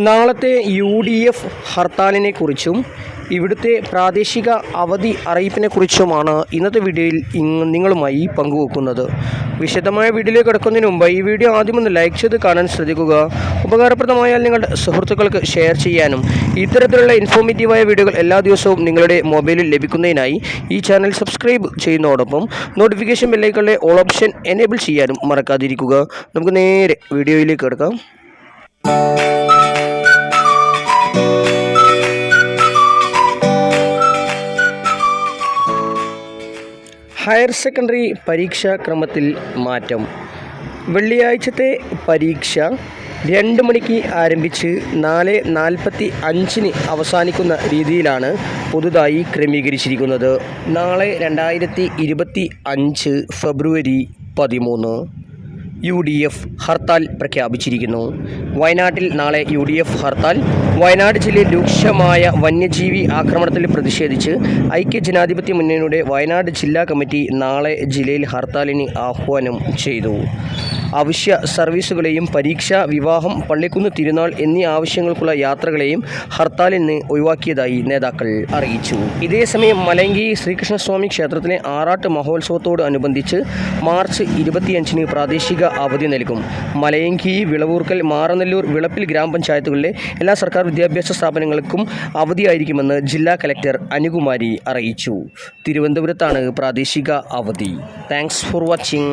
നാളത്തെ UDF ഹർത്താലിനെക്കുറിച്ചും ഇവിടുത്തെ പ്രാദേശിക അവധി അറിയിപ്പിനെക്കുറിച്ചുമാണ് ഇന്നത്തെ വീഡിയോയിൽ നിങ്ങളുമായി പങ്കുവെക്കുന്നത്. വിശദമായ വീഡിയോയിലേക്ക് കടക്കുന്നതിന് മുമ്പ് ഈ വീഡിയോ ആദ്യമൊന്ന് ലൈക്ക് ചെയ്ത് കാണാൻ ശ്രദ്ധിക്കുക. ഉപകാരപ്രദമായാൽ നിങ്ങളുടെ സുഹൃത്തുക്കൾക്ക് ഷെയർ ചെയ്യാനും ഇത്തരത്തിലുള്ള ഇൻഫോർമേറ്റീവായ വീഡിയോകൾ എല്ലാ ദിവസവും നിങ്ങളുടെ മൊബൈലിൽ ലഭിക്കുന്നതിനായി ഈ ചാനൽ സബ്സ്ക്രൈബ് ചെയ്യുന്നതോടൊപ്പം നോട്ടിഫിക്കേഷൻ ബെല്ലൈക്കണിലെ ഓൾ ഓപ്ഷൻ എനേബിൾ ചെയ്യാനും മറക്കാതിരിക്കുക. നമുക്ക് നേരെ വീഡിയോയിലേക്ക് കിടക്കാം. ഹയർ സെക്കൻഡറി പരീക്ഷാക്രമത്തിൽ മാറ്റം. വെള്ളിയാഴ്ചത്തെ പരീക്ഷ 2 മണിക്ക് ആരംഭിച്ച് 4:45 അവസാനിക്കുന്ന രീതിയിലാണ് പുതുതായി ക്രമീകരിച്ചിരിക്കുന്നത്. നാളെ 2025 ഫെബ്രുവരി 13 UDF ഹർത്താൽ പ്രഖ്യാപിച്ചിരിക്കുന്നു. വയനാട്ടിൽ നാളെ UDF ഹർത്താൽ. വയനാട് ജില്ലയിൽ രൂക്ഷമായ വന്യജീവി ആക്രമണത്തിൽ പ്രതിഷേധിച്ച് ഐക്യജനാധിപത്യ മുന്നണിയുടെ വയനാട് ജില്ലാ കമ്മിറ്റി നാളെ ജില്ലയിൽ ഹർത്താലിന് ആഹ്വാനം ചെയ്തു. അവശ്യ സർവീസുകളെയും പരീക്ഷ, വിവാഹം, പള്ളിക്കുന്ന് തിരുനാൾ എന്നീ ആവശ്യങ്ങൾക്കുള്ള യാത്രകളെയും ഹർത്താലിൽ നിന്ന് ഒഴിവാക്കിയതായി നേതാക്കൾ അറിയിച്ചു. ഇതേസമയം മലയങ്കി ശ്രീകൃഷ്ണസ്വാമി ക്ഷേത്രത്തിലെ ആറാട്ട് മഹോത്സവത്തോട് അനുബന്ധിച്ച് മാർച്ച് 25 പ്രാദേശിക അവധി നൽകും. മലയങ്കി, വിളവൂർക്കൽ, മാറനല്ലൂർ, വിളപ്പിൽ ഗ്രാമപഞ്ചായത്തുകളിലെ എല്ലാ സർക്കാർ വിദ്യാഭ്യാസ സ്ഥാപനങ്ങൾക്കും അവധിയായിരിക്കുമെന്ന് ജില്ലാ കലക്ടർ അനുകുമാരി അറിയിച്ചു. തിരുവനന്തപുരത്താണ് പ്രാദേശിക അവധി. Thanks for watching.